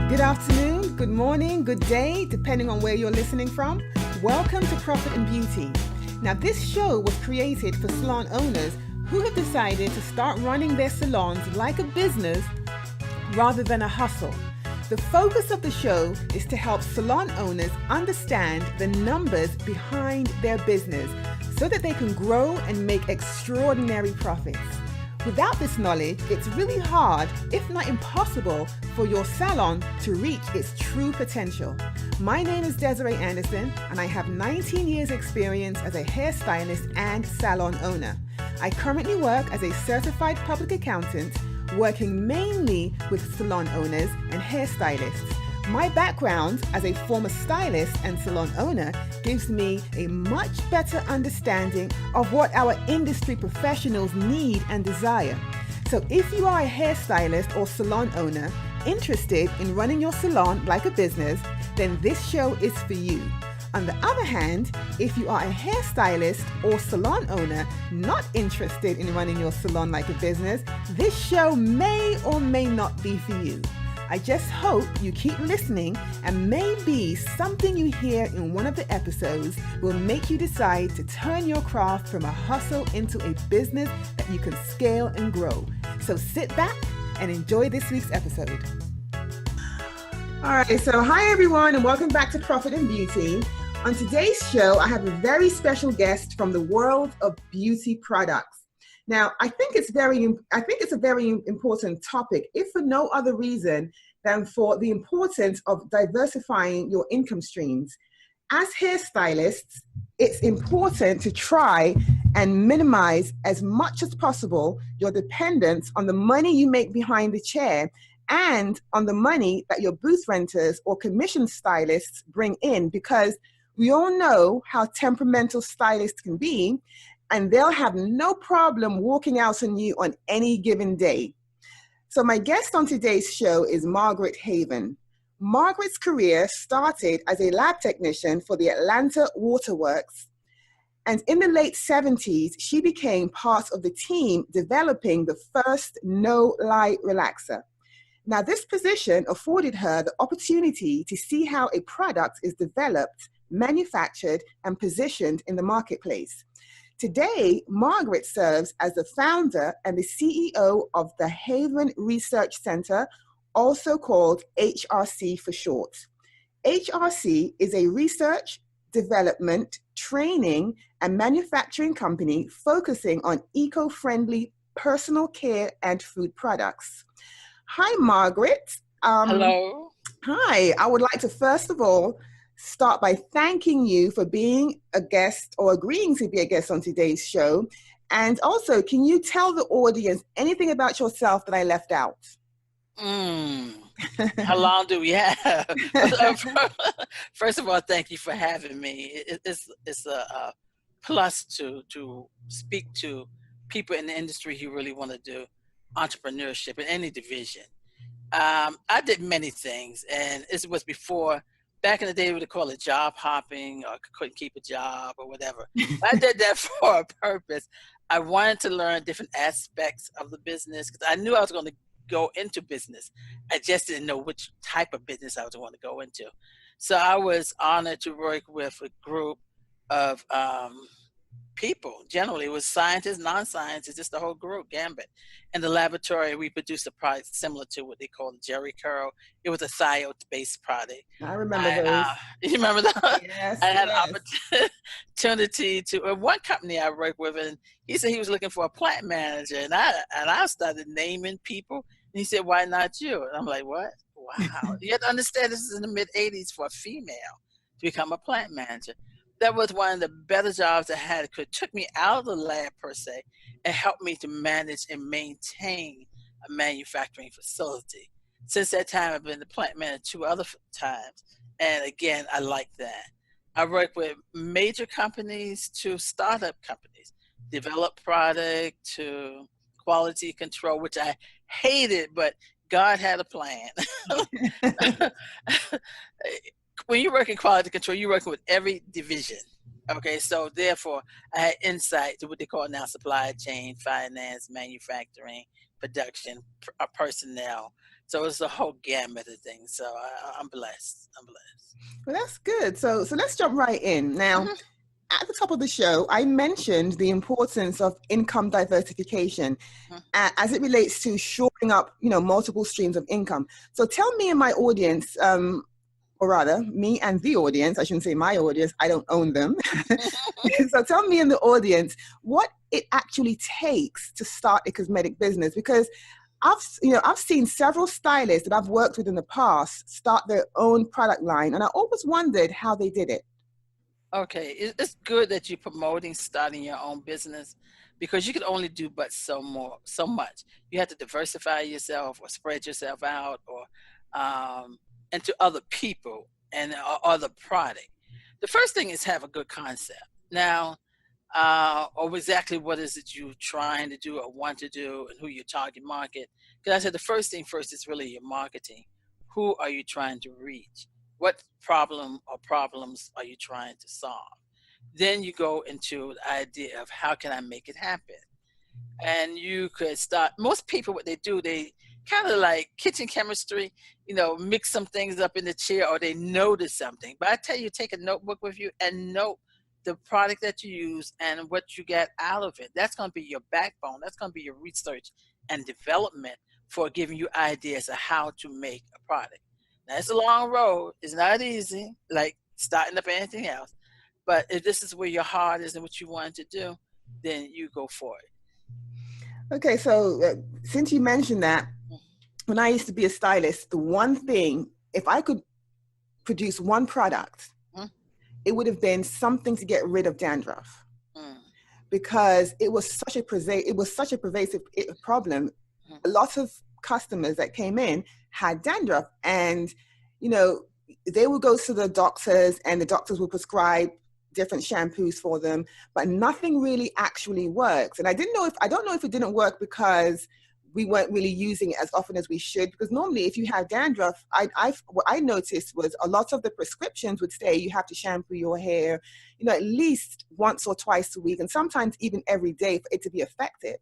Good afternoon, good morning, good day, depending on where you're listening from. Welcome to Profit and Beauty. Now, this show was created for salon owners who have decided to start running their salons like a business rather than a hustle. The focus of the show is to help salon owners understand the numbers behind their business so that they can grow and make extraordinary profits. Without this knowledge, it's really hard, if not impossible, for your salon to reach its true potential. My name is Desarie and I have 19 years experience as a hairstylist and salon owner. I currently work as a certified public accountant, working mainly with salon owners and hairstylists. My background as a former stylist and salon owner gives me a much better understanding of what our industry professionals need and desire. So if you are a hairstylist or salon owner interested in running your salon like a business, then this show is for you. On the other hand, if you are a hairstylist or salon owner not interested in running your salon like a business, this show may or may not be for you. I just hope you keep listening, and maybe something you hear in one of the episodes will make you decide to turn your craft from a hustle into a business that you can scale and grow. So sit back and enjoy this week's episode. All right, so hi everyone, and welcome back to Profit and Beauty. On today's show, I have a very special guest from the world of beauty products. Now, I think it's a very important topic, if for no other reason than for the importance of diversifying your income streams. As hairstylists, it's important to try and minimize as much as possible your dependence on the money you make behind the chair and on the money that your booth renters or commission stylists bring in, because we all know how temperamental stylists can be, and they'll have no problem walking out on you on any given day. So my guest on today's show is Margaret Haven. Margaret's career started as a lab technician for the Atlanta Waterworks, and in the late 70s, she became part of the team developing the first no-lye relaxer. Now, this position afforded her the opportunity to see how a product is developed, manufactured, and positioned in the marketplace. Today, Margaret serves as the founder and the CEO of the Haven Research Center, also called HRC for short. HRC is a research, development, training, and manufacturing company focusing on eco-friendly personal care and food products. Hi, Margaret. Hello. Hi. I would like to first of all start by thanking you for being a guest or agreeing to be a guest on today's show. And also, can you tell the audience anything about yourself that I left out? How long do we have? First of all, thank you for having me. It's a plus to speak to people in the industry who really want to do entrepreneurship in any division. I did many things, and it was before. Back in the day, we would call it job hopping, or couldn't keep a job or whatever. I did that for a purpose. I wanted to learn different aspects of the business because I knew I was going to go into business. I just didn't know which type of business I was going to go into. So I was honored to work with a group of people. Generally, it was scientists, non-scientists, just the whole group, gambit. In the laboratory, we produced a product similar to what they call the Jerry Curl. It was a thiol-based product. I remember those. You remember that? Yes. I had an opportunity to one company I worked with, and he said he was looking for a plant manager, and I started naming people, and he said, "Why not you?" And I'm like, "What? Wow!" You have to understand, this is in the mid '80s for a female to become a plant manager. That was one of the better jobs I had. It took me out of the lab per se and helped me to manage and maintain a manufacturing facility. Since that time, I've been the plant manager 2 other times. And again, I like that. I work with major companies to startup companies, develop product to quality control, which I hated, but God had a plan. When you work in quality control, you're working with every division. Okay, so therefore, I had insight to what they call now supply chain, finance, manufacturing, production, personnel. So it's a whole gamut of things. So I'm blessed. I'm blessed. Well, that's good. So let's jump right in. Now, Mhm. at the top of the show, I mentioned the importance of income diversification as it relates to shoring up, multiple streams of income. So tell me and my audience, or rather, me and the audience, I shouldn't say my audience, I don't own them. So tell me and the audience what it actually takes to start a cosmetic business, because I've seen several stylists that I've worked with in the past start their own product line, and I always wondered how they did it. Okay, it's good that you're promoting starting your own business because you can only do but so much. You have to diversify yourself or spread yourself out or into other people and other product. The first thing is have a good concept. Now, or exactly what is it you're trying to do or want to do and who your target market. Because I said the first thing first is really your marketing. Who are you trying to reach? What problem or problems are you trying to solve? Then you go into the idea of how can I make it happen? And you could start, most people, what they do, they kind of like kitchen chemistry, mix some things up in the chair or they notice something. But I tell you, take a notebook with you and note the product that you use and what you get out of it. That's going to be your backbone. That's going to be your research and development for giving you ideas of how to make a product. Now, it's a long road. It's not easy, like starting up anything else. But if this is where your heart is and what you want to do, then you go for it. Okay, so since you mentioned that, when I used to be a stylist, the one thing, if I could produce one product, it would have been something to get rid of dandruff, because it was such a pervasive problem. A lot of customers that came in had dandruff, and they would go to the doctors, and the doctors would prescribe different shampoos for them, but nothing really actually works. And I don't know if it didn't work because we weren't really using it as often as we should, because normally if you have dandruff, what I noticed was a lot of the prescriptions would say you have to shampoo your hair, at least once or twice a week, and sometimes even every day for it to be effective.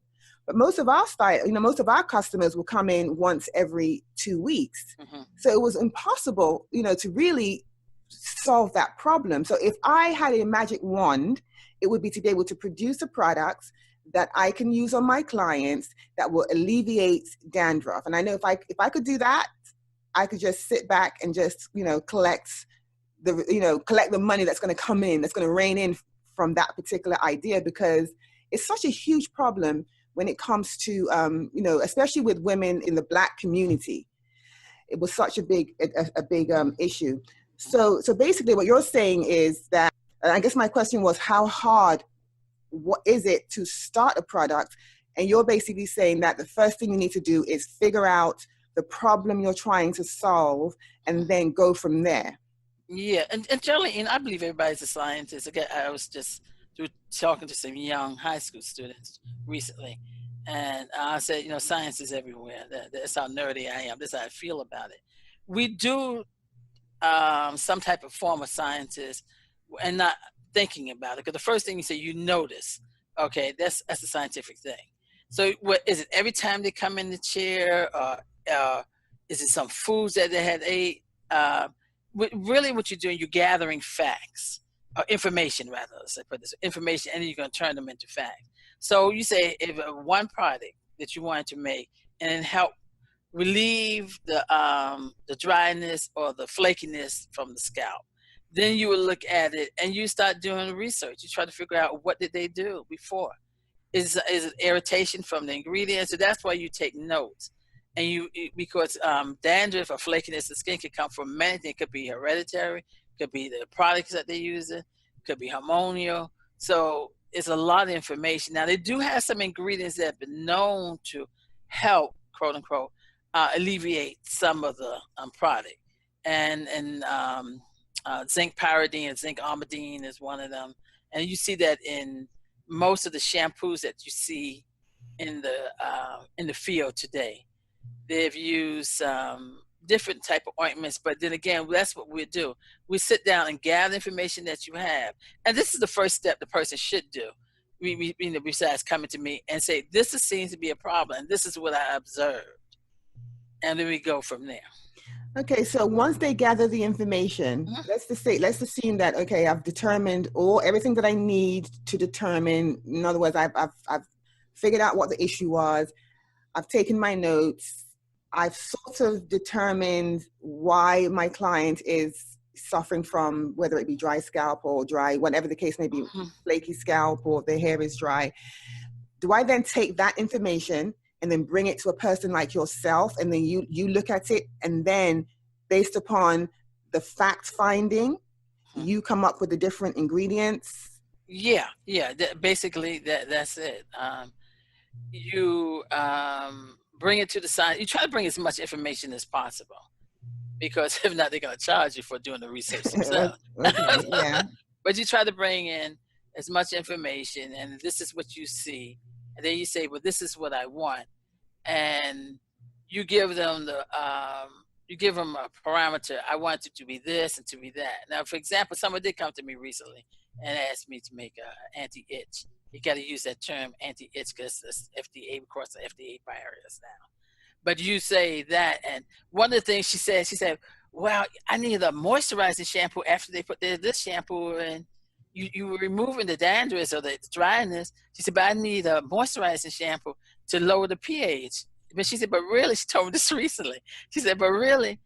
But most of our customers will come in once every 2 weeks. So it was impossible, to really solve that problem. So if I had a magic wand, it would be to be able to produce a product that I can use on my clients that will alleviate dandruff. And I know if I could do that, I could just sit back and just, collect the money that's going to come in, that's going to rain in from that particular idea, because it's such a huge problem when it comes to, especially with women in the Black community. It was such a big issue. So basically what you're saying is that, I guess my question was, how hard, what is it to start a product? And you're basically saying that the first thing you need to do is figure out the problem you're trying to solve and then go from there. Yeah, and Charlene, I believe everybody's a scientist. Again, I was just talking to some young high school students recently, and I said, science is everywhere. That's how nerdy I am. That's how I feel about it. We do some type of form of scientist and not thinking about it. Because the first thing you say, you notice, okay, that's a scientific thing. So what is it? Every time they come in the chair, is it some foods that they had ate? Really what you're doing, you're gathering facts, or information rather, let's put this, information, and then you're going to turn them into facts. So you say if one product that you wanted to make and help relieve the dryness or the flakiness from the scalp, then you would look at it and you start doing research. You try to figure out what did they do before. Is it irritation from the ingredients? So that's why you take notes. And because dandruff or flakiness of the skin can come from many things. It could be hereditary, could be the products that they're using, could be hormonal. So it's a lot of information. Now they do have some ingredients that have been known to help, quote unquote, alleviate some of the product. And zinc pyridine and zinc armidine is one of them. And you see that in most of the shampoos that you see in the field today. They've used different type of ointments, but then again, that's what we do. We sit down and gather information that you have. And this is the first step the person should do. besides coming to me and say, this seems to be a problem, and this is what I observed. And then we go from there. Okay, so once they gather the information, let's assume that, okay, I've determined everything that I need to determine. In other words, I've figured out what the issue was. I've taken my notes. I've sort of determined why my client is suffering from, whether it be dry scalp or dry, whatever the case may be, flaky scalp or their hair is dry. Do I then take that information and then bring it to a person like yourself, and then you look at it, and then based upon the fact finding, you come up with the different ingredients? Yeah. Basically, that's it. You bring it to the side. You try to bring as much information as possible, because if not, they're going to charge you for doing the research themselves. Okay, yeah. But you try to bring in as much information, and this is what you see, and then you say, well, this is what I want, and you give them a parameter. I want it to be this and to be that. Now, for example, someone did come to me recently and asked me to make an anti-itch. You got to use that term anti-itch because it's FDA, of course, the FDA barriers now. But you say that, and one of the things she said, well, I need a moisturizing shampoo after they put this shampoo in. You were removing the dandruff or the dryness. She said, but I need a moisturizing shampoo to lower the pH. But she said, but really, she told me this recently. She said, but really,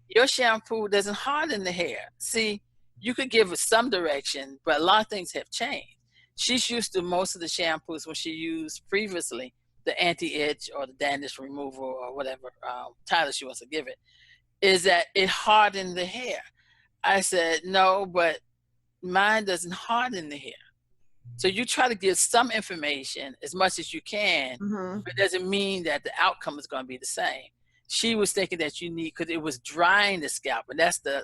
your shampoo doesn't harden the hair. See, you could give it some direction, but a lot of things have changed. She's used to most of the shampoos when she used previously the anti-itch or the dandruff removal or whatever title she wants to give it, is that it hardened the hair. I said, no, but mine doesn't harden the hair. So you try to give some information as much as you can, but it doesn't mean that the outcome is going to be the same. She was thinking that you need, because it was drying the scalp, and that's the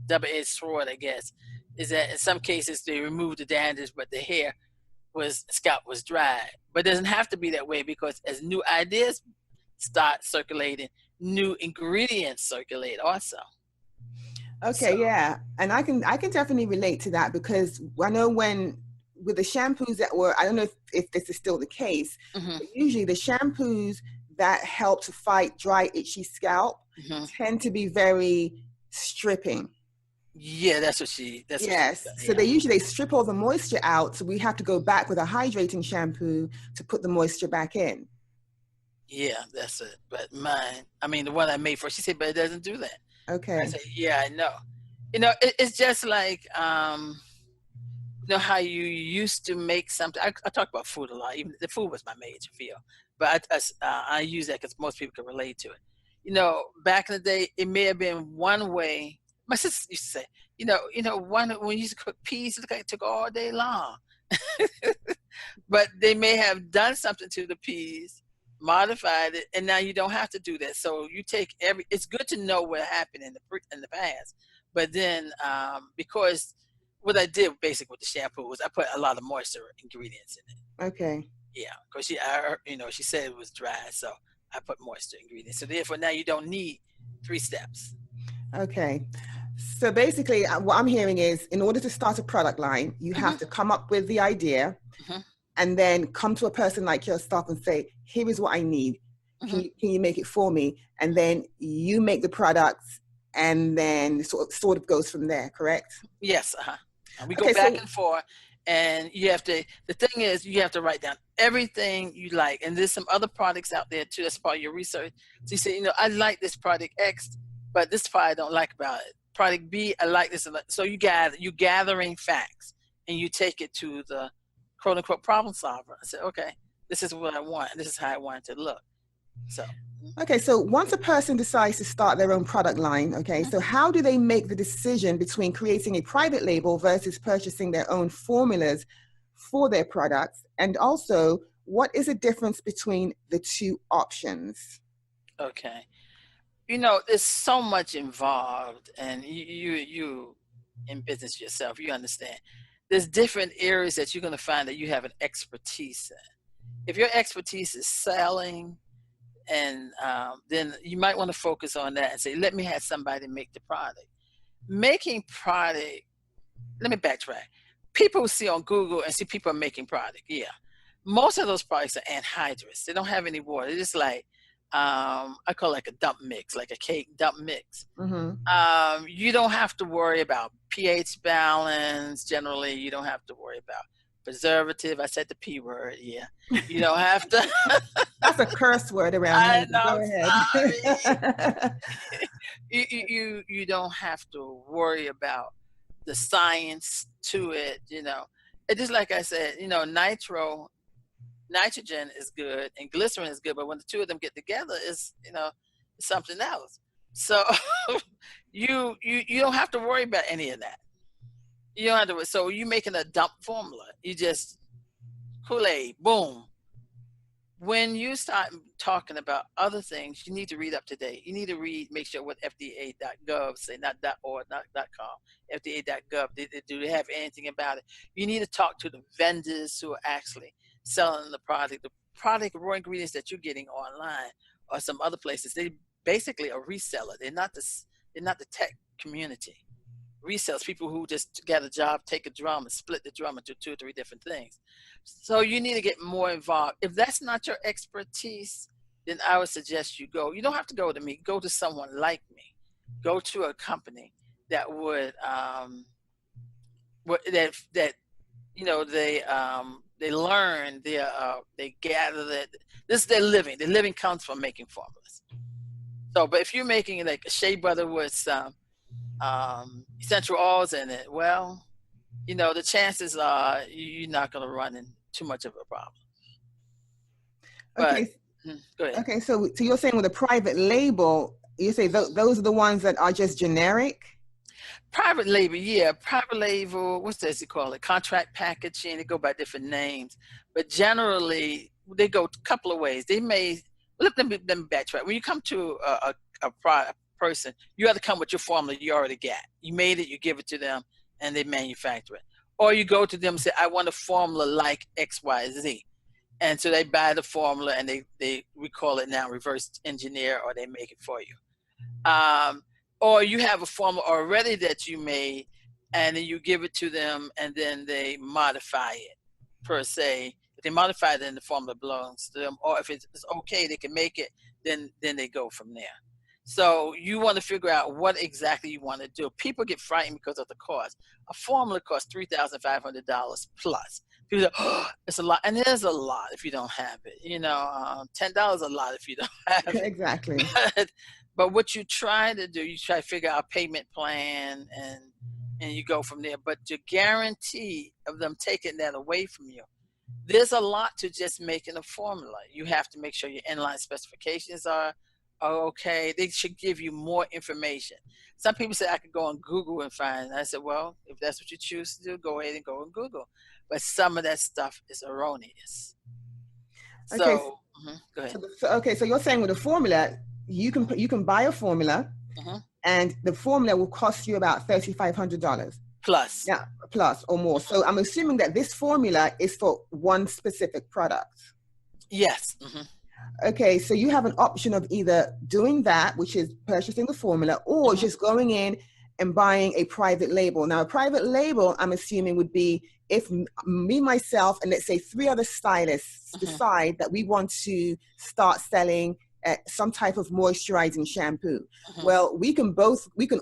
double-edged sword, I guess, is that in some cases they remove the dandruff, but the scalp was dry. But it doesn't have to be that way, because as new ideas start circulating, new ingredients circulate also. Okay, yeah, and I can definitely relate to that, because I know with the shampoos that were, I don't know if this is still the case, but usually the shampoos that help to fight dry, itchy scalp tend to be very stripping. Yeah, that's what she yes. What she so they strip all the moisture out, so we have to go back with a hydrating shampoo to put the moisture back in. Yeah, that's it. But mine, I mean, the one I made for her, she said, but it doesn't do that. Okay. I said, yeah, I know. It's just like, how you used to make something. I talk about food a lot. Even the food was my major field, but I use that because most people can relate to it. Back in the day, it may have been one way. My sister used to say, when you used to cook peas, it looked like it took all day long. But they may have done something to the peas, modified it, and now you don't have to do that. So you take it's good to know what happened in the past, but then because what I did basically with the shampoo was I put a lot of moisture ingredients in it. Okay. Yeah, because she said it was dry, so I put moisture ingredients. So therefore now you don't need 3 steps. Okay. So basically what I'm hearing is, in order to start a product line, you have to come up with the idea and then come to a person like yourself and say, here is what I need. Can you make it for me? And then you make the products, and then sort of goes from there, correct? Yes. We go back and forth, and you have to, the thing is, you have to write down everything you like. And there's some other products out there too, that's part of your research. So you say, I like this product X, but this part I don't like about it. Product B, I like this. So you're gathering facts, and you take it to the quote unquote problem solver and say, okay, this is what I want, and this is how I want it to look. So. Okay, so once a person decides to start their own product line, so how do they make the decision between creating a private label versus purchasing their own formulas for their products? And also, what is the difference between the two options? Okay. There's so much involved, and you in business yourself, you understand. There's different areas that you're going to find that you have an expertise in. If your expertise is selling, and then you might want to focus on that and say, let me have somebody make the product. Making product, let me backtrack. people see on Google and see people making product. Yeah. Most of those products are anhydrous. They don't have any water. It's just like, I call it like a dump mix, like a cake dump mix. You don't have to worry about pH balance. Generally, you don't have to worry about preservative. I said the P word. Yeah. You don't have to. That's a curse word around I here. know. Go ahead. You don't have to worry about the science to it. It's just like I said. Nitrogen is good and glycerin is good, but when the two of them get together, is something else. So you don't have to worry about any of that. You don't have to. So you making a dump formula. You just Kool-Aid, boom. When you start talking about other things, you need to read up to date. You need to make sure what FDA.gov say, not .org, not .com, FDA.gov. Do they have anything about it? You need to talk to the vendors who are actually selling the product. The product raw ingredients that you're getting online or some other places, they basically are reseller. They're not the tech community. Resellers, people who just get a job, take a drum and split the drum into 2 or 3 different things. So you need to get more involved. If that's not your expertise, then I would suggest you go. You don't have to go to me. Go to someone like me. Go to a company that would they learn, they gather that this is their living. Their living comes from making formulas. So, but if you're making like a shea butter with some essential oils in it, well, the chances are you're not going to run into too much of a problem. Okay. Go ahead. Okay. So you're saying with a private label, you say those are the ones that are just generic? Private label, yeah. Private label, what's this you call it? Contract packaging. They go by different names. But generally, they go a couple of ways. They may, let me backtrack. When you come to a person, you have to come with your formula you already got. You made it, you give it to them, and they manufacture it. Or you go to them and say, I want a formula like XYZ. And so they buy the formula and we call it now reverse engineer, or they make it for you. Or you have a formula already that you made and then you give it to them and then they modify it per se. If they modify it, then the formula belongs to them. Or if it's okay, they can make it, then they go from there. So you want to figure out what exactly you want to do. People get frightened because of the cost. A formula costs $3,500 plus. People say, oh, it's a lot. And it is a lot if you don't have it. $10 is a lot if you don't have it. Exactly. But what you try to do, you try to figure out a payment plan and you go from there. But the guarantee of them taking that away from you, there's a lot to just making a formula. You have to make sure your inline specifications are okay. They should give you more information. Some people say I could go on Google and find it. I said, well, if that's what you choose to do, go ahead and go on Google. But some of that stuff is erroneous. Okay. So, go ahead. So you're saying with a formula, you can buy a formula, and the formula will cost you about $3,500 plus. Yeah, plus or more. So I'm assuming that this formula is for one specific product. Yes. Okay, so you have an option of either doing that, which is purchasing the formula, or just going in and buying a private label. Now, a private label, I'm assuming, would be if me, myself, and let's say 3 other stylists decide that we want to start selling some type of moisturizing shampoo. Well, we can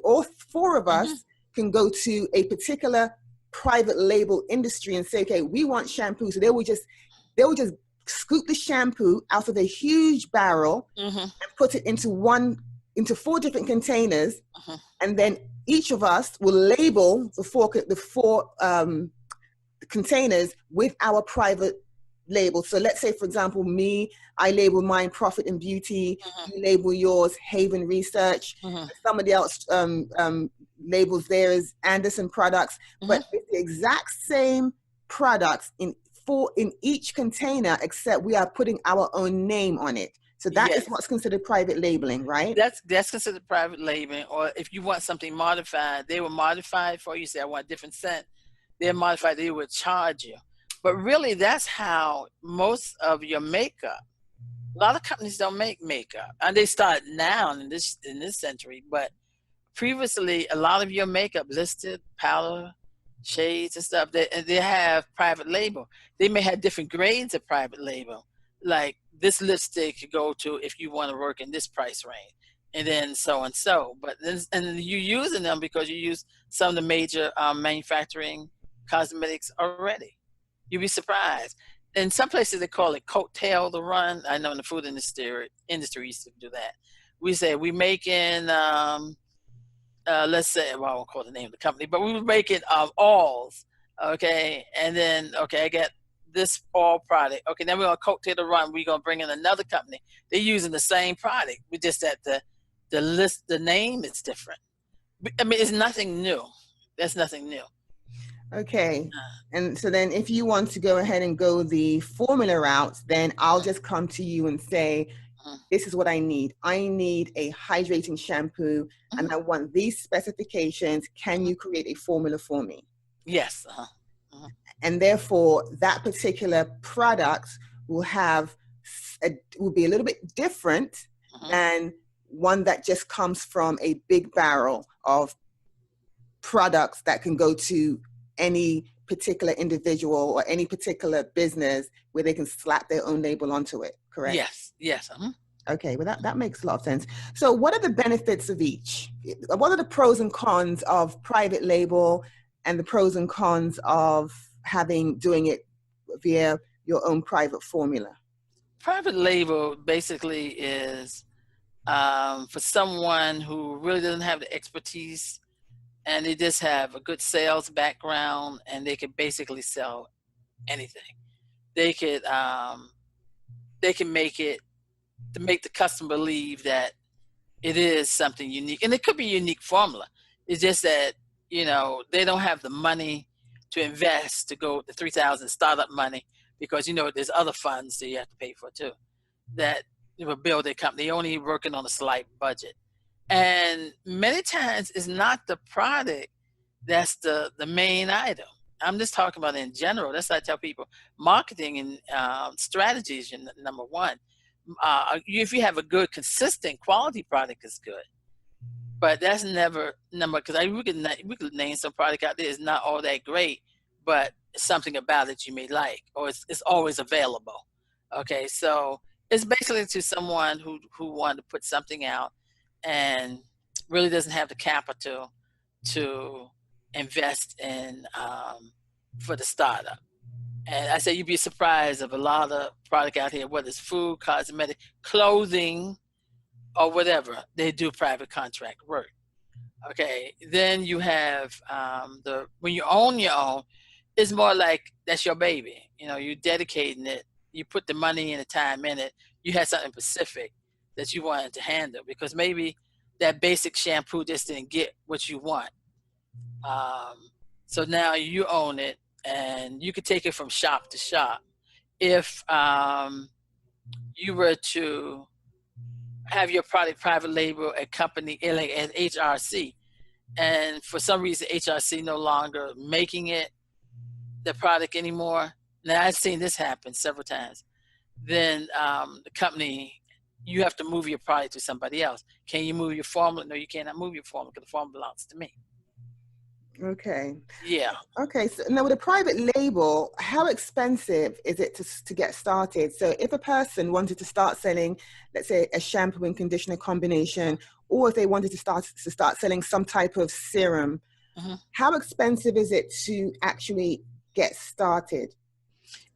all 4 of us can go to a particular private label industry and say, okay, we want shampoo. So they will just scoop the shampoo out of a huge barrel and put it into 4 different containers, and then each of us will label the four containers with our private label. So let's say, for example, me, I label mine Profit and Beauty, you label yours Haven Research, somebody else labels theirs Anderson Products, but it's the exact same products in each container, except we are putting our own name on it. So that is what's considered private labeling, right? That's considered private labeling. Or if you want something modified, they will modify it for you. Say, I want a different scent. They're modified. They would charge you. But really, that's how most of your makeup. A lot of companies don't make makeup, and they start now in this century. But previously, a lot of your makeup, lipstick, powder, shades and stuff. They have private label. They may have different grades of private label. Like this lipstick you go to if you want to work in this price range, and then so and so. But then and you're using them because you use some of the major manufacturing cosmetics already. You'd be surprised. In some places they call it coattail the run. I know in the food industry used to do that. We say we making let's say, well, I won't call the name of the company, but we were making alls, okay, and then okay, I get this all product, okay, then we're gonna coattail the run. We're gonna bring in another company. They're using the same product, we just that the name is different. I mean, it's nothing new. That's nothing new. Okay. And so then if you want to go ahead and go the formula route, then I'll just come to you and say, this is what I need. I need a hydrating shampoo and I want these specifications. Can you create a formula for me? Yes. And therefore that particular product will be a little bit different than one that just comes from a big barrel of products that can go to any particular individual or any particular business where they can slap their own label onto it, correct? Yes. Okay, well that makes a lot of sense. So what are the benefits of each? What are the pros and cons of private label and the pros and cons of doing it via your own private formula? Private label basically is for someone who really doesn't have the expertise and they just have a good sales background and they can basically sell anything. They can make it to make the customer believe that it is something unique, and it could be a unique formula. It's just that they don't have the money to invest to go the 3,000 startup money because there's other funds that you have to pay for too that will build a company. They're only working on a slight budget. And many times it's not the product that's the main item. I'm just talking about in general. That's what I tell people. Marketing and strategies, number one. If you have a good, consistent quality product, is good. But that's never number because we could name some product out there is not all that great, but something about it you may like, or it's always available. Okay, so it's basically to someone who wanted to put something out and really doesn't have the capital to invest in for the startup. And I say you'd be surprised of a lot of product out here, whether it's food, cosmetic, clothing, or whatever. They do private contract work. Okay, then you have when you own your own, it's more like that's your baby. You're dedicating it. You put the money and the time in it. You had something specific that you wanted to handle because maybe that basic shampoo just didn't get what you want. So now you own it and you could take it from shop to shop. If you were to have your product private label a company like at HRC, and for some reason HRC no longer making it the product anymore. Now I've seen this happen several times. Then the company, you have to move your product to somebody else. Can you move your formula? No, you cannot move your formula because the formula belongs to me. Okay. Yeah. Okay. So now with a private label, how expensive is it to get started? So if a person wanted to start selling, let's say a shampoo and conditioner combination, or if they wanted to start selling some type of serum, how expensive is it to actually get started?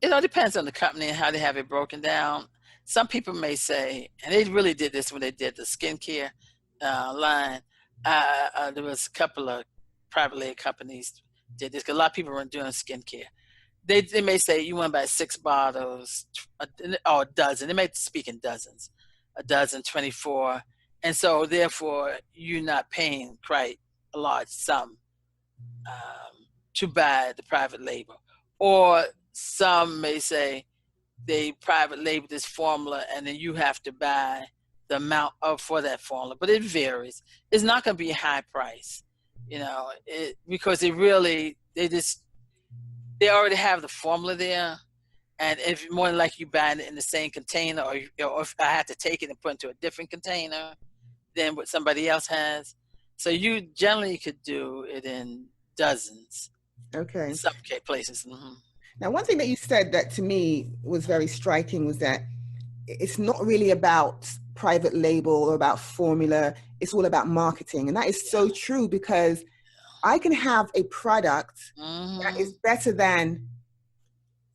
It all depends on the company and how they have it broken down. Some people may say, and they really did this when they did the skincare line. There was a couple of private label companies did this because a lot of people weren't doing skincare. They may say you want to buy 6 bottles or a dozen. They may speak in dozens, a dozen, 24, and so therefore you're not paying quite a large sum to buy the private label. Or some may say they private label this formula and then you have to buy the amount for that formula, but it varies. It's not going to be a high price, because they already have the formula there, and if more than likely you buying it in the same container, or if I have to take it and put it into a different container than what somebody else has, so you generally could do it in dozens Okay. in some places. Now, one thing that you said that to me was very striking was that it's not really about private label or about formula. It's all about marketing. And that is so true, because I can have a product that is better than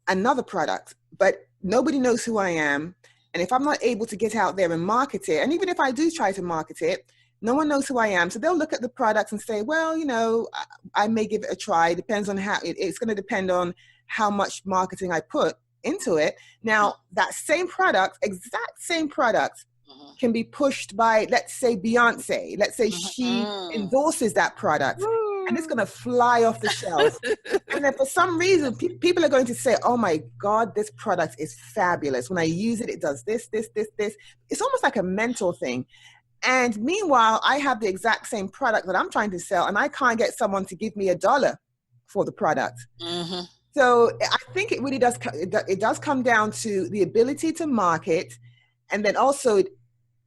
another product, but nobody knows who I am. And if I'm not able to get out there and market it, and even if I do try to market it, no one knows who I am. So they'll look at the products and say, well, you know, I may give it a try. It depends on how it's going to depend on how much marketing I put into it. Now, that same product, exact same product, can be pushed by, let's say, Beyonce. Let's say she endorses that product, and it's going to fly off the shelf. And then for some reason, people are going to say, oh my God, this product is fabulous. When I use it, it does this, this, this, this. It's almost like a mental thing. And meanwhile, I have the exact same product that I'm trying to sell, and I can't get someone to give me $1 for the product. So I think it really does, it does come down to the ability to market, and then also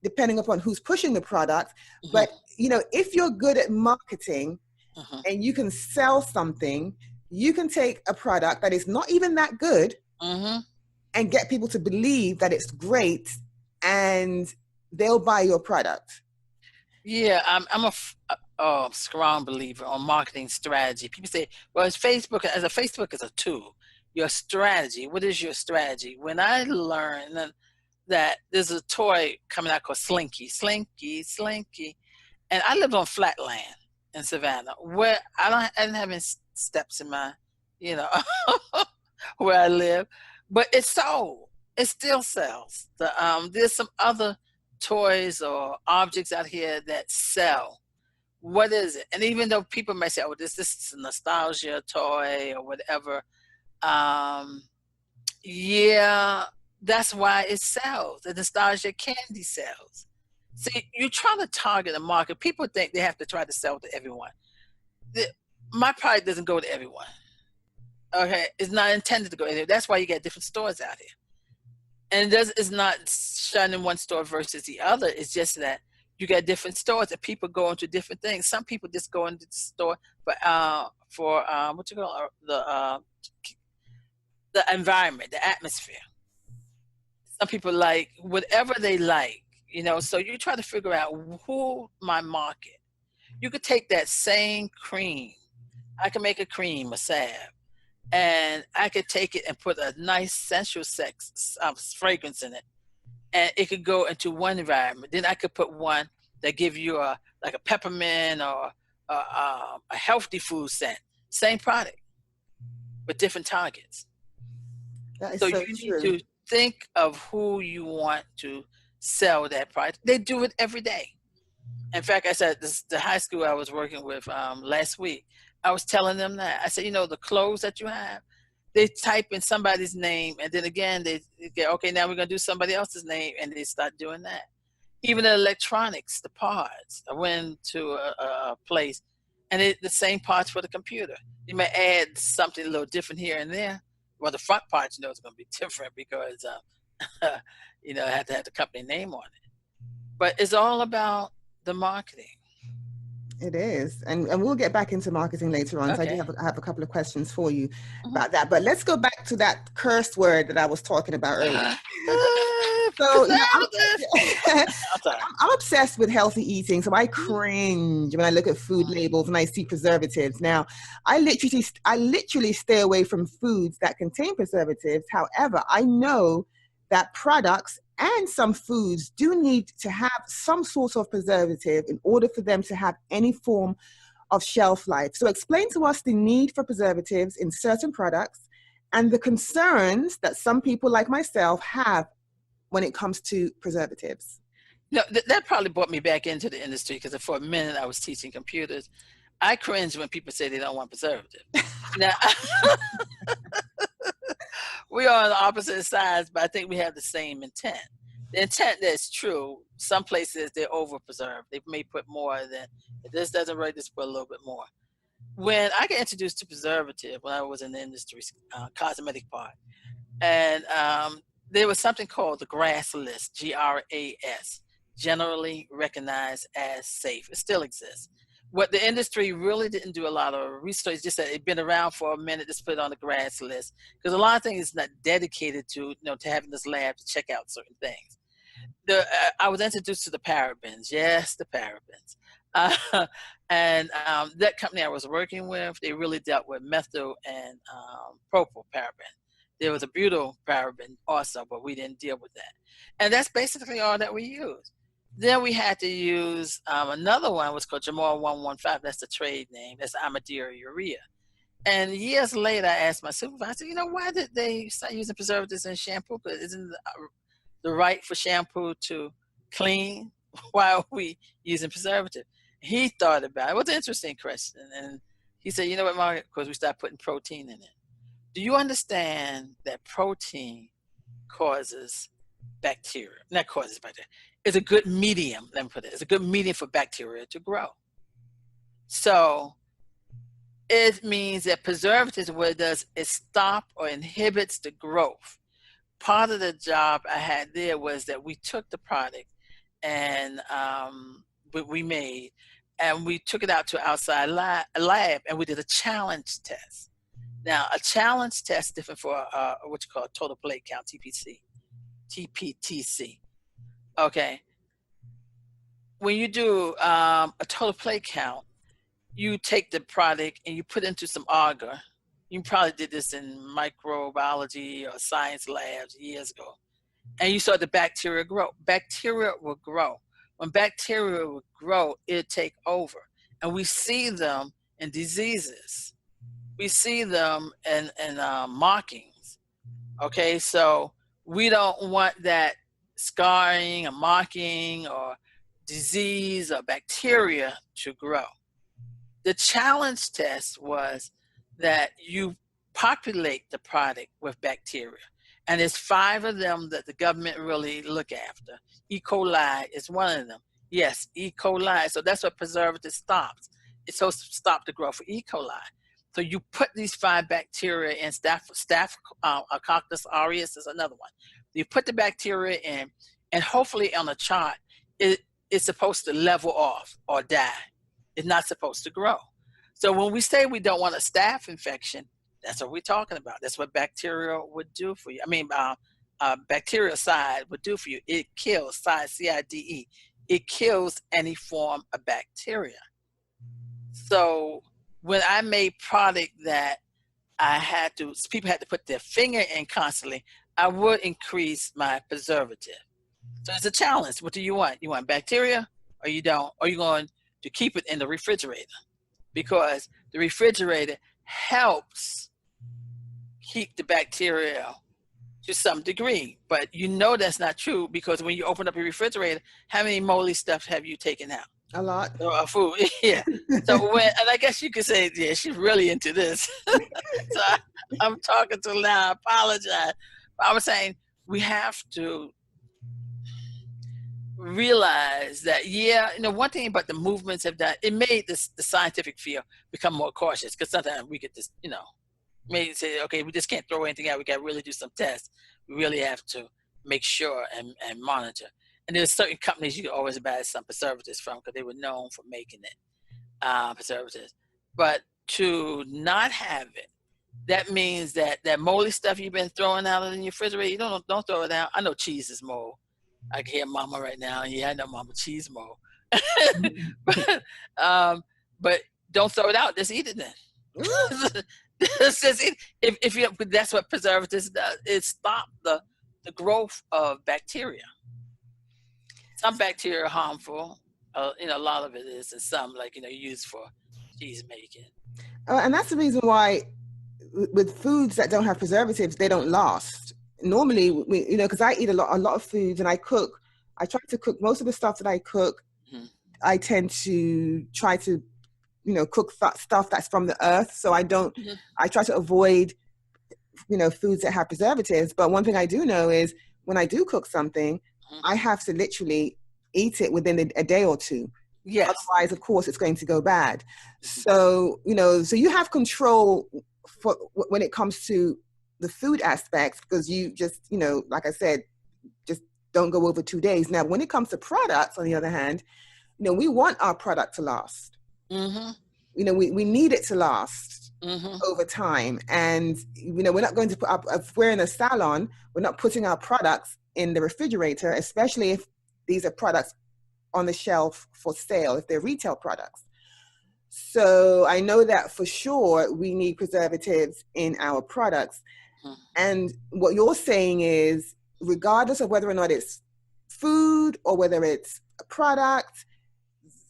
depending upon who's pushing the product. But, you know, if you're good at marketing and you can sell something, you can take a product that is not even that good and get people to believe that it's great, and they'll buy your product. Yeah, I'm a strong believer on marketing strategy. People say, well, it's Facebook, as a Facebook is a tool. Your strategy, what is your strategy? When I learned that there's a toy coming out called Slinky, and I lived on flat land in Savannah, where I didn't have any steps in my, you know, where I live, but it sold. It still sells. There's some other toys or objects out here that sell. What is it? And even though people may say, oh, this is a nostalgia toy or whatever, yeah, that's why it sells. The nostalgia candy sells. See, you're trying to target a market. People think they have to try to sell to everyone. My product doesn't go to everyone. Okay, it's not intended to go anywhere. That's why you get different stores out here. And it's not shining one store versus the other. It's just that you get different stores and people go into different things. Some people just go into the store for what you call the environment, the atmosphere. Some people like whatever they like, you know. So you try to figure out who my market. You could take that same cream. I can make a cream, a salve, and I could take it and put a nice sensual sex fragrance in it, and it could go into one environment. Then I could put one that give you like a peppermint or a healthy food scent. Same product, but different targets. So you need to think of who you want to sell that product. They do it every day. In fact, I said the high school I was working with last week, I was telling them that. I said, you know, the clothes that you have, they type in somebody's name, and then again, they get, okay, now we're going to do somebody else's name, and they start doing that. Even the electronics, the parts. I went to a place, and the same parts for the computer. You may add something a little different here and there. Well, the front parts, you know, it's going to be different because, you know, I had to have the company name on it. But it's all about the marketing. It is. And we'll get back into marketing later on. Okay. So I do have a couple of questions for you about that. But let's go back to that cursed word that I was talking about earlier. So you know, I'm obsessed with healthy eating. So I cringe when I look at food labels and I see preservatives. Now, I literally stay away from foods that contain preservatives. However, I know that products and some foods do need to have some sort of preservative in order for them to have any form of shelf life. So explain to us the need for preservatives in certain products and the concerns that some people like myself have when it comes to preservatives. No, that probably brought me back into the industry because for a minute I was teaching computers. I cringe when people say they don't want preservative. Now, we are on the opposite sides, but I think we have the same intent. The intent that's true. Some places they're over preserved. They may put more than this doesn't really just put a little bit more. When I got introduced to preservative when I was in the industry, cosmetic part, and there was something called the GRAS list, GRAS, generally recognized as safe. It still exists. what the industry really didn't do a lot of research, just that it'd been around for a minute, just put it on the grads list. Because a lot of things is not dedicated to, to having this lab to check out certain things. I was introduced to the parabens. Yes, the parabens. And that company I was working with, they really dealt with methyl and propyl paraben. There was a butyl paraben also, but we didn't deal with that. And that's basically all that we used. Then we had to use another one, was called Jamal 115. That's the trade name. That's Amadira urea. And years later, I asked my supervisor, why did they start using preservatives in shampoo? Because isn't the right for shampoo to clean? Why are we using preservative? He thought about it. It was an interesting question. And he said, you know what, Margaret? Because we started putting protein in it. Do you understand that protein causes bacteria? Not causes bacteria. It's a good medium, let me put it. It's a good medium for bacteria to grow. So it means that preservatives, what it does is stop or inhibits the growth. Part of the job I had there was that we took the product and we made, and we took it out to outside lab and we did a challenge test. Now, a challenge test different for what you call total plate count, TPTC. Okay. When you do a total plate count, you take the product and you put it into some agar. You probably did this in microbiology or science labs years ago. And you saw the bacteria grow. Bacteria will grow. When bacteria will grow, it'll take over. And we see them in diseases. We see them in markings. Okay, so we don't want that scarring or marking or disease or bacteria to grow. The challenge test was that you populate the product with bacteria. And there's 5 of them that the government really look after. E. coli is one of them. Yes, E. coli. So that's what preservative stops. It's supposed to stop the growth of E. coli. So you put these 5 bacteria in, Staphylococcus aureus is another one. You put the bacteria in, and hopefully on a chart, it's supposed to level off or die. It's not supposed to grow. So when we say we don't want a staph infection, that's what we're talking about. That's what bacteria would do for you. I mean, bactericide would do for you. It kills, CIDE. It kills any form of bacteria. So when I made product that people had to put their finger in constantly, I would increase my preservative. So it's a challenge. What do you want? You want bacteria or you don't? Or you're going to keep it in the refrigerator? Because the refrigerator helps keep the bacteria to some degree. But that's not true, because when you open up your refrigerator, how many moldy stuff have you taken out? A lot. Food, yeah. So and I guess you could say, yeah, she's really into this. So I'm talking to her now, I apologize. But I was saying we have to realize that, one thing about the movements have done, it made the scientific field become more cautious, because sometimes we could just, maybe say, okay, we just can't throw anything out. We got to really do some tests. We really have to make sure and monitor. And there's certain companies you can always buy some preservatives from, because they were known for making it, preservatives. But to not have it, that means that moldy stuff you've been throwing out in your refrigerator, you don't throw it out. I know cheese is mold. I can hear Mama right now. Yeah, I know Mama, cheese mold. But don't throw it out. Just eat it then. If that's what preservatives does. It stops the growth of bacteria. Some bacteria are harmful. A lot of it is, and some used for cheese making. And that's the reason why with foods that don't have preservatives, they don't last. Normally, because I eat a lot of foods, and I cook. I try to cook most of the stuff that I cook. Mm-hmm. I tend to try to, cook stuff that's from the earth. So I don't. Mm-hmm. I try to avoid, foods that have preservatives. But one thing I do know is when I do cook something, mm-hmm. I have to literally eat it within a day or two. Yes. Otherwise, of course, it's going to go bad. Mm-hmm. So you have control for when it comes to the food aspects, because you just, like I said, just don't go over 2 days. Now, when it comes to products, on the other hand, we want our product to last. Mm-hmm. We need it to last Mm-hmm. over time. And, we're not going to put up, if we're in a salon, we're not putting our products in the refrigerator, especially if these are products on the shelf for sale, if they're retail products. So I know that for sure we need preservatives in our products. Mm-hmm. And what you're saying is, regardless of whether or not it's food or whether it's a product,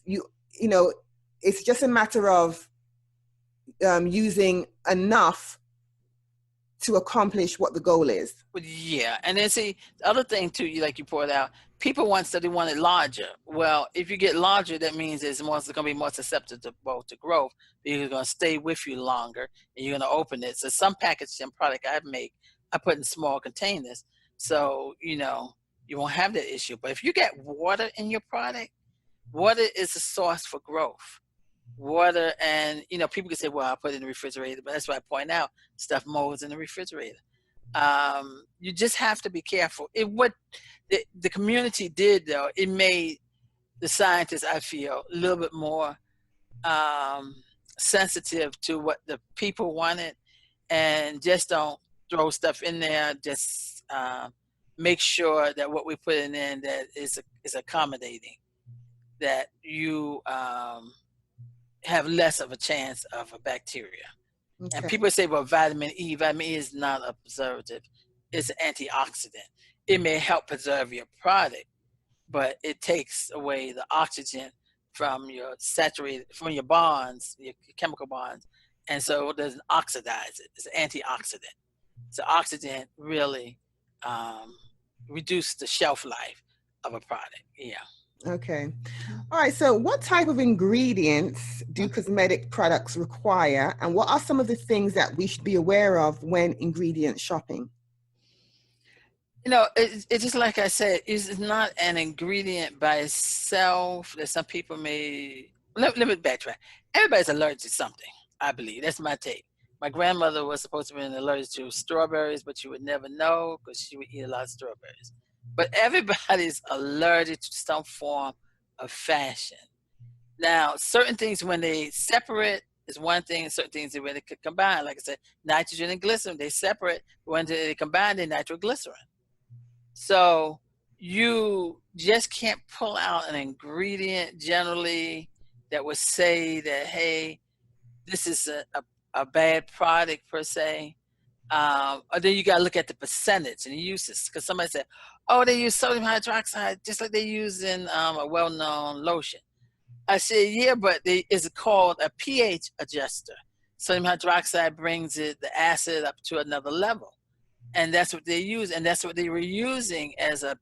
you know, it's just a matter of using enough to accomplish what the goal is. Yeah, and then see the other thing too, like you pointed out, people said they want it larger. Well, if you get larger, that means it's going to be more susceptible to growth because it's going to stay with you longer, and you're going to open it. So some packaging product I make, I put in small containers, so you won't have that issue. But if you get water in your product, water is a source for growth. Water, and people can say, well, I put it in the refrigerator, but that's why I point out stuff molds in the refrigerator. You just have to be careful. What the community did, though, it made the scientists, I feel, a little bit more sensitive to what the people wanted, and just don't throw stuff in there. Just make sure that what we put in that is accommodating, that you have less of a chance of a bacteria. Okay. And people say, well, vitamin E is not a preservative. It's an antioxidant. It may help preserve your product, but it takes away the oxygen from your bonds, your chemical bonds. And so it doesn't oxidize it. It's an antioxidant. So oxygen really reduces the shelf life of a product. Yeah. Okay. All right. So what type of ingredients do cosmetic products require? And what are some of the things that we should be aware of when ingredient shopping? It's just like I said, it's not an ingredient by itself that some people may. Let me backtrack. Everybody's allergic to something, I believe. That's my take. My grandmother was supposed to be allergic to strawberries, but you would never know because she would eat a lot of strawberries. But everybody's allergic to some form of fashion. Now, certain things when they separate is one thing, and certain things when they could combine. Like I said, nitrogen and glycerin, they separate. When they combine, they're nitroglycerin. So you just can't pull out an ingredient generally that would say that, hey, this is a bad product per se. Or then you got to look at the percentage and the uses. Because somebody said, oh, they use sodium hydroxide just like they use in a well-known lotion. I said, yeah, but it's called a pH adjuster. Sodium hydroxide brings the acid up to another level. And that's what they use, and that's what they were using as a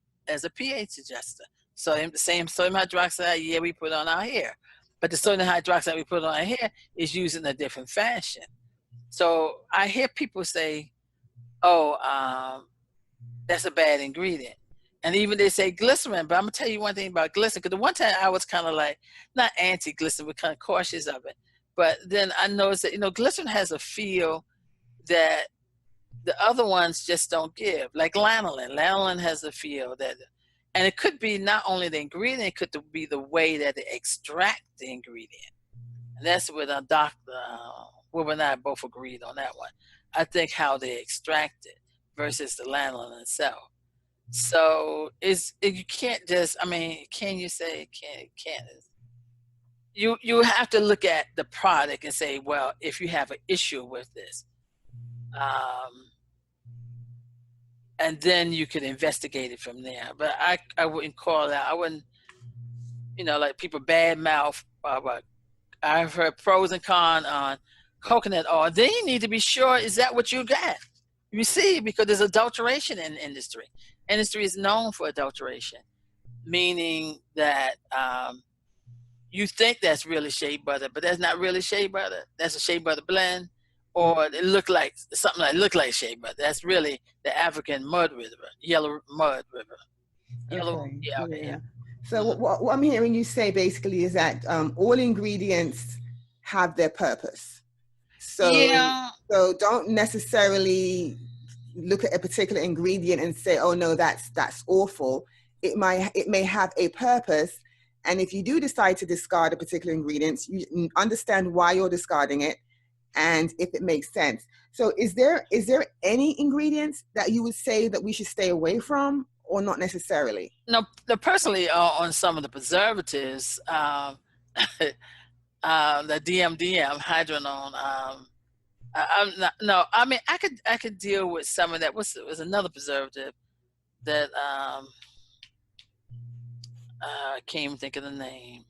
pH adjuster. So the same sodium hydroxide, yeah, we put on our hair, but the sodium hydroxide we put on our hair is used in a different fashion. So I hear people say, "Oh, that's a bad ingredient," and even they say glycerin. But I'm gonna tell you one thing about glycerin, because the one time I was kind of like not anti-glycerin, but kind of cautious of it. But then I noticed that glycerin has a feel that the other ones just don't give, like lanolin. Lanolin has a feel that, and it could be not only the ingredient, it could be the way that they extract the ingredient. And that's what Dr. Wilbur and I both agreed on that one. I think how they extract it versus the lanolin itself. So you can't just, can you say can't? You have to look at the product and say, well, if you have an issue with this, and then you could investigate it from there. But I wouldn't call that. I wouldn't, like people bad mouth. I've heard pros and cons on coconut oil. Then you need to be sure, is that what you got? You see, because there's adulteration in the industry. Industry is known for adulteration, meaning that you think that's really shea butter, but that's not really shea butter. That's a shea butter blend. Or it looked like something that looked like shea butter. That's really the African mud river, yellow mud river. Yellow, Okay. yeah. So what I'm hearing you say basically is that all ingredients have their purpose. So, so don't necessarily look at a particular ingredient and say, oh no, that's awful. It may have a purpose, And if you do decide to discard a particular ingredient, you understand why you're discarding it and if it makes sense. So is there any ingredients that you would say that we should stay away from, or not necessarily? No, personally, on some of the preservatives, the DMDM, hydronone, I'm not, no, I mean, I could deal with some of that. Was another preservative that I can't even think of the name.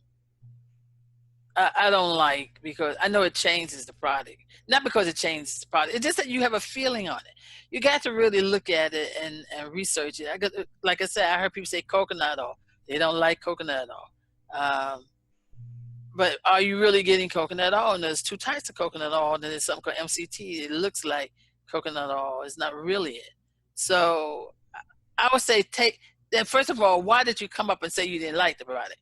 I don't like, because I know it changes the product. Not because it changes the product. It's just that you have a feeling on it. You got to really look at it and research it. Like I said, I heard people say coconut oil. They don't like coconut oil. But are you really getting coconut oil? And there's two types of coconut oil. And there's something called MCT. It looks like coconut oil. It's not really it. So I would say then first of all, why did you come up and say you didn't like the product?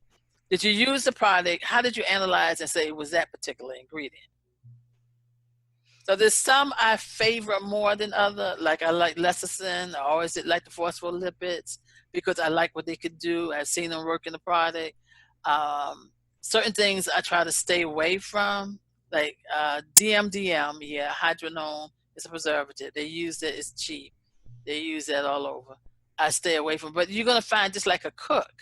Did you use the product? How did you analyze and say it was that particular ingredient? So there's some I favor more than other. Like I like lecithin. I always did like the phospholipids because I like what they could do. I've seen them work in the product. Certain things I try to stay away from, like DMDM, hydronone is a preservative. They use it, it's cheap. They use that all over. I stay away from it. But you're going to find, just like a cook,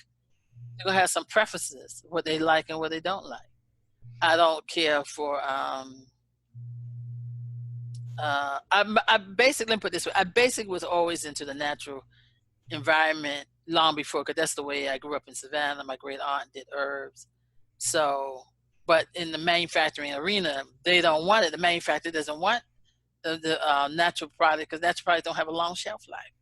they're going to have some preferences, what they like and what they don't like. I don't care for, I basically, put this way, I basically was always into the natural environment long before, because that's the way I grew up in Savannah. My great aunt did herbs. So, but in the manufacturing arena, they don't want it. The manufacturer doesn't want the natural product, because natural products don't have a long shelf life.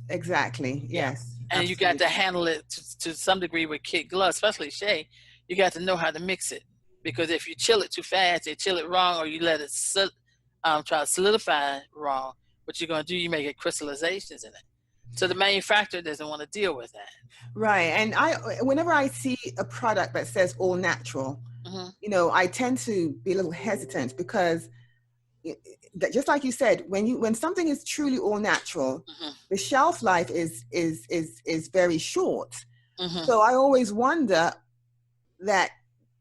Exactly. Yes. And absolutely. you got to handle it to some degree with kid gloves, especially Shay. You got to know how to mix it, because if you chill it too fast, you chill it wrong, or you let it try to solidify wrong, what you're going to do, you may get crystallizations in it. So the manufacturer doesn't want to deal with that. Right. And whenever I see a product that says all natural, I tend to be a little hesitant, because just like you said, when something is truly all natural, the shelf life is very short. So I always wonder that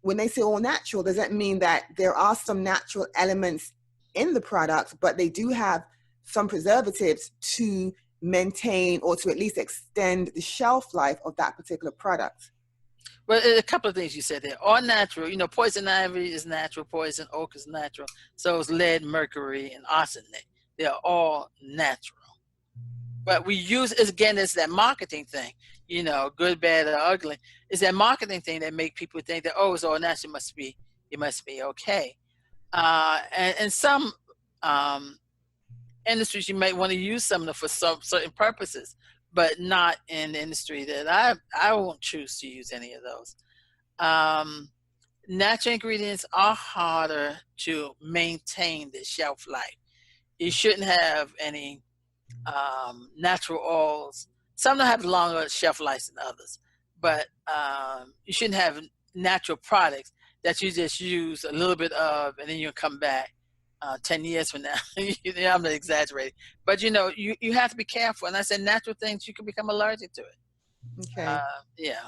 when they say all natural, does that mean that there are some natural elements in the product, but they do have some preservatives to maintain or to at least extend the shelf life of that particular product? Well, a couple of things you said there. All natural. Poison ivy is natural. Poison oak is natural. So is lead, mercury, and arsenic. They're all natural. But we use, again, it's that marketing thing. Good, bad, or ugly. It's that marketing thing that make people think that, oh, it's all natural. It must be okay. And some industries, you might want to use some of them for some certain purposes, but not in the industry that I won't choose to use any of those. Natural ingredients are harder to maintain the shelf life. You shouldn't have any natural oils. Some don't have longer shelf life than others, but you shouldn't have natural products that you just use a little bit of and then you'll come back 10 years from now. I'm not exaggerating, but you have to be careful. And I said natural things, you can become allergic to it. Okay.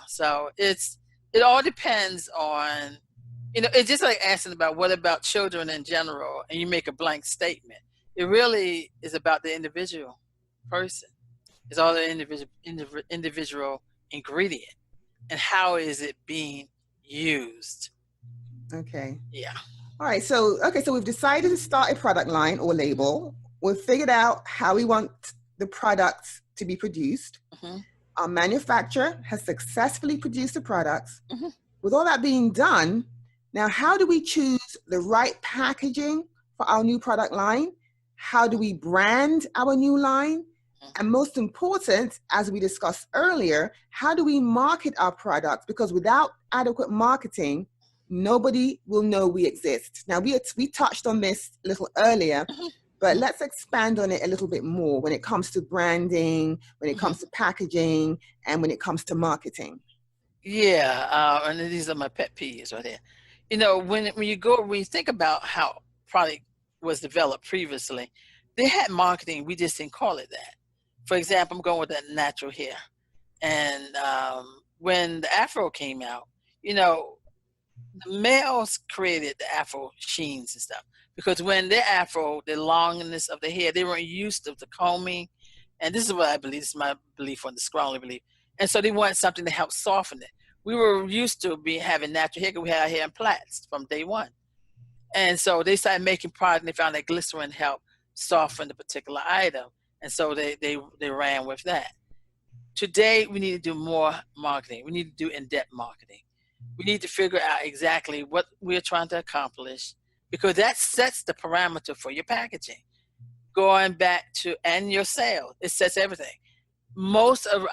So it all depends on, it's just like asking about what about children in general, and you make a blank statement. It really is about the individual person. It's all the individual ingredient and how is it being used. Okay. Yeah. All right. So we've decided to start a product line or label. We've figured out how we want the products to be produced. Our manufacturer has successfully produced the products. With all that being done, now how do we choose the right packaging for our new product line? How do we brand our new line? And most important, as we discussed earlier, how do we market our products? Because without adequate marketing, nobody will know we exist. Now, we touched on this a little earlier, but let's expand on it a little bit more when it comes to branding, when it comes to packaging, and when it comes to marketing. Yeah, and these are my pet peeves right there. When you think about how product was developed previously, they had marketing, we just didn't call it that. For example, I'm going with that natural hair. And when the Afro came out, you know, the males created the Afro sheens and stuff because when they're Afro, the longness of the hair, they weren't used to the combing. And this is what I believe. This is my belief on the strongly belief. And so they wanted something to help soften it. We were used to having natural hair because we had our hair in plaits from day one. And so they started making product and they found that glycerin helped soften the particular item. And so they ran with that. Today, we need to do more marketing. We need to do in-depth marketing. We need to figure out exactly what we're trying to accomplish because that sets the parameter for your packaging. Going back to, and your sales, it sets everything. Most of,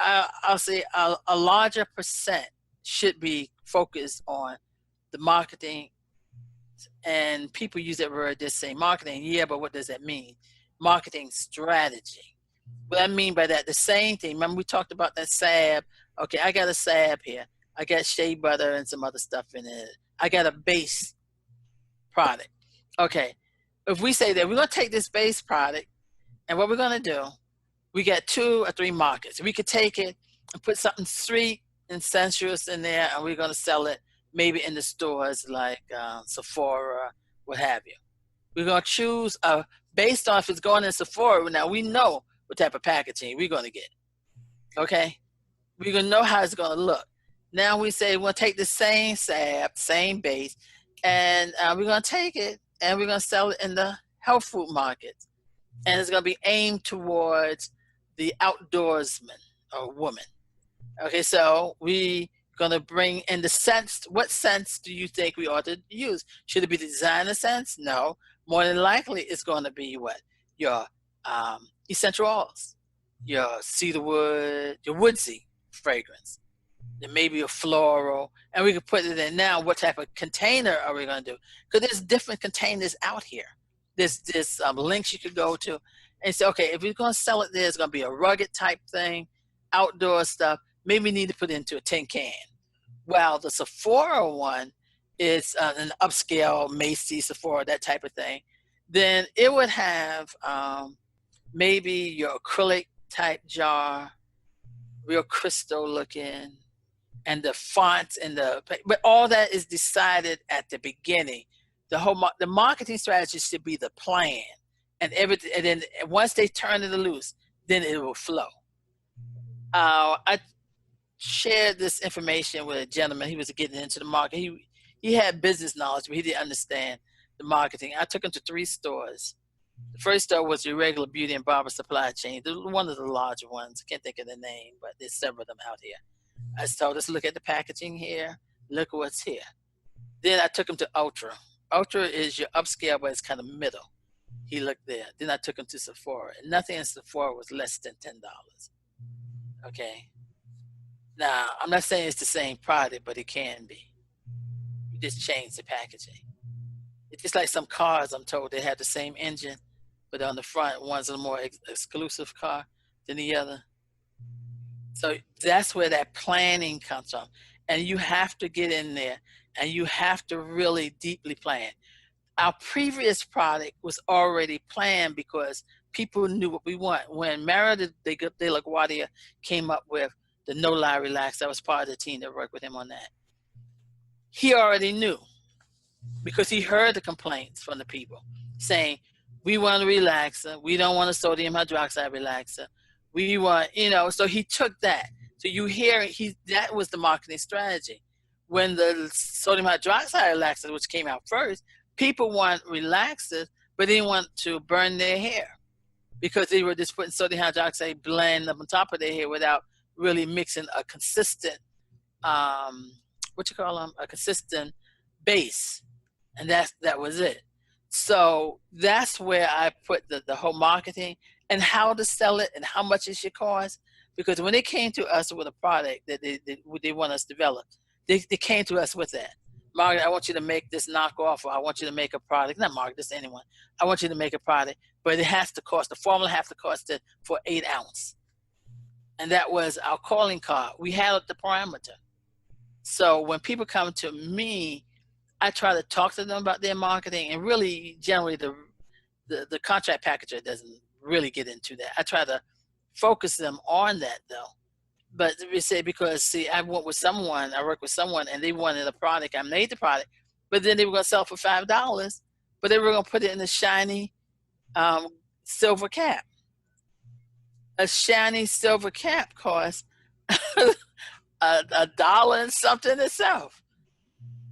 I'll say a larger percent should be focused on the marketing. And people use that word, just say marketing. Yeah, but what does that mean? Marketing strategy. What I mean by that, the same thing. Remember we talked about that salve. Okay, I got a salve here. I got shea butter and some other stuff in it. I got a base product. Okay, if we say that we're going to take this base product and what we're going to do, we got 2 or 3 markets. We could take it and put something sweet and sensuous in there and we're going to sell it maybe in the stores like Sephora, what have you. We're going to choose based on if it's going in Sephora. Now we know what type of packaging we're going to get. Okay, we're going to know how it's going to look. Now we say we'll take the same salve, same base, and we're going to take it and we're going to sell it in the health food market. And it's going to be aimed towards the outdoorsman or woman. Okay, so we going to bring in the sense. What sense do you think we ought to use? Should it be the designer sense? No. More than likely, it's going to be what? Your essential oils, your cedarwood, your woodsy fragrance. There may be a floral, and we can put it in. Now, what type of container are we going to do? Because there's different containers out here. There's links you could go to and say, okay, if we're going to sell it there, it's going to be a rugged type thing, outdoor stuff. Maybe we need to put it into a tin can. While the Sephora one is an upscale Macy's, Sephora, that type of thing. Then it would have maybe your acrylic type jar, real crystal looking, and the fonts and but all that is decided at the beginning. The marketing strategy should be the plan, and everything. And then once they turn it loose, then it will flow. I shared this information with a gentleman. He was getting into the market. He had business knowledge, but he didn't understand the marketing. I took him to 3 stores. The first store was your regular beauty and barber supply chain. One of the larger ones. I can't think of the name, but there's several of them out here. I told us, look at the packaging here. Look at what's here. Then I took him to Ultra. Ultra is your upscale, but it's kind of middle. He looked there. Then I took him to Sephora. And nothing in Sephora was less than $10. Okay. Now, I'm not saying it's the same product, but it can be. You just change the packaging. It's just like some cars, I'm told, they have the same engine, but on the front, one's a more exclusive car than the other. So that's where that planning comes from. And you have to get in there and you have to really deeply plan. Our previous product was already planned because people knew what we want. When Mara de la Guardia came up with the No Lie Relax, I was part of the team that worked with him on that. He already knew because he heard the complaints from the people saying, we want a relaxer. We don't want a sodium hydroxide relaxer. We want, so he took that. So you hear that was the marketing strategy. When the sodium hydroxide relaxer, which came out first, people want relaxers, but they didn't want to burn their hair because they were just putting sodium hydroxide blend up on top of their hair without really mixing a consistent, a consistent base. And that was it. So that's where I put the whole marketing and how to sell it and how much it should cost. Because when they came to us with a product that they want us to develop, they came to us with that. Margaret, I want you to make this knockoff, or I want you to make a product. Not Margaret, just anyone. I want you to make a product, but it has to cost, the formula has to cost it for 8 ounce. And that was our calling card. We had the parameter. So when people come to me, I try to talk to them about their marketing, and really generally the contract packager doesn't really get into that. I try to focus them on that though, But we say, because see, I work with someone, and they wanted a product. I made the product, but then they were going to sell it for $5, but they were going to put it in a shiny um, silver cap. A shiny silver cap costs a dollar and something itself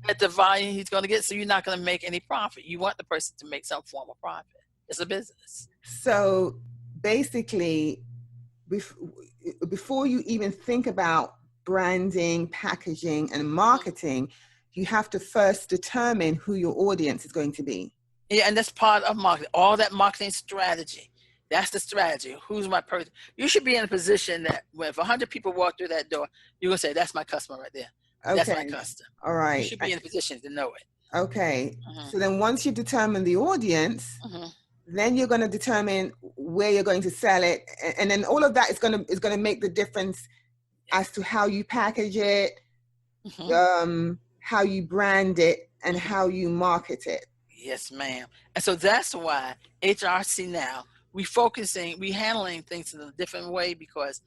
at the volume he's going to get. So you're not going to make any profit. You want the person to make some form of profit. It's a business. So basically, before you even think about branding, packaging, and marketing, you have to first determine who your audience is going to be. Yeah, and that's part of marketing. All that marketing strategy. That's the strategy. Who's my person? You should be in a position that if 100 people walk through that door, you're going to say, that's my customer right there. Okay. That's my customer. All right. You should be in a position to know it. Okay. So then once you determine the audience, then you're going to determine where you're going to sell it. And then all of that is going to make the difference as to how you package it, how you brand it, and how you market it. Yes, ma'am. And so that's why HRC now, we handling things in a different way, because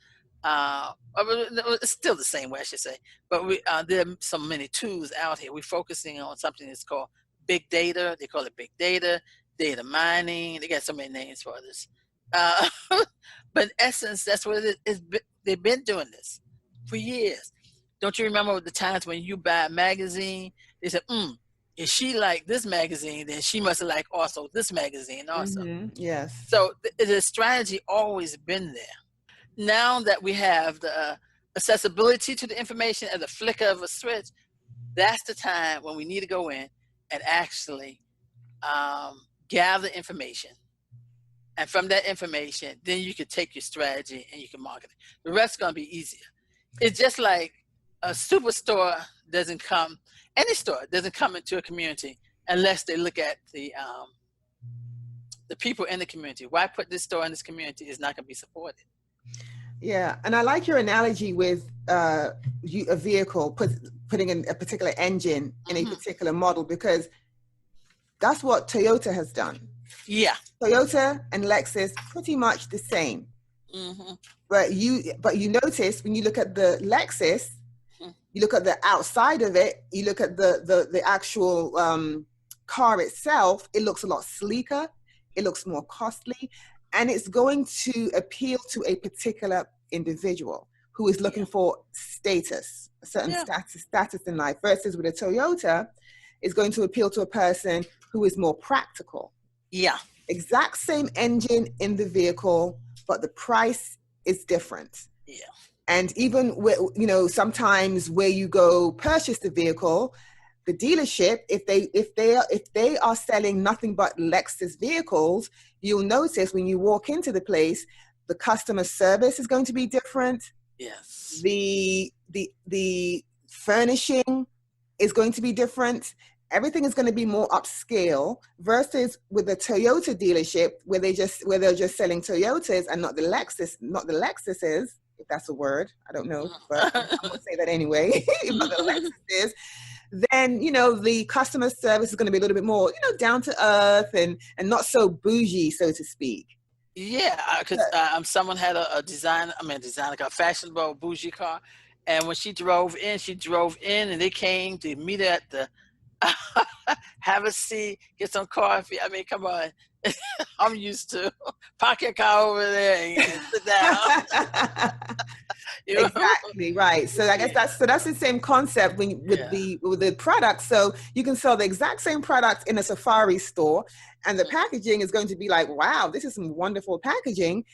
it's still the same way, I should say, but there are so many tools out here. We're focusing on something that's called big data. They call it big data, data mining. They got so many names for this. But in essence, that's what it is. They've been doing this for years. Don't you remember the times when you buy a magazine, they said, if she liked this magazine, then she must have liked also this magazine also. Yes. So the strategy always been there. Now that we have the accessibility to the information at the flicker of a switch, that's the time when we need to go in and actually gather information. And from that information, then you can take your strategy and you can market it. The rest is going to be easier. It's just like a superstore doesn't come, any store doesn't come into a community unless they look at the people in the community. Why put this store in this community is not going to be supported. Yeah, and I like your analogy with a vehicle, putting in a particular engine in a particular model, because that's what Toyota has done. Yeah. Toyota and Lexus, pretty much the same. But you notice when you look at the Lexus, you look at the outside of it, you look at the actual car itself, it looks a lot sleeker, it looks more costly, and it's going to appeal to a particular individual who is looking for status, a certain status in life, versus with a Toyota, it's going to appeal to a person who is more practical. Yeah. Exact same engine in the vehicle, but the price is different. Yeah. And even where, sometimes where you go purchase the vehicle, the dealership, if they are selling nothing but Lexus vehicles, you'll notice when you walk into the place, the customer service is going to be different. Yes. The furnishing is going to be different. Everything is going to be more upscale, versus with a Toyota dealership where they're just selling Toyotas and not the Lexuses, if that's a word. I don't know, but I'm going to say that anyway. If not the Lexuses, then the customer service is going to be a little bit more down to earth and not so bougie, so to speak. Yeah, because someone had a fashionable bougie car, and when she drove in and they came to meet her at the have a seat, get some coffee. I mean, come on. I'm used to park your car over there and sit down. Exactly right. So I guess that's the same concept with the product. So you can sell the exact same product in a Safari store, and the packaging is going to be like, wow, this is some wonderful packaging,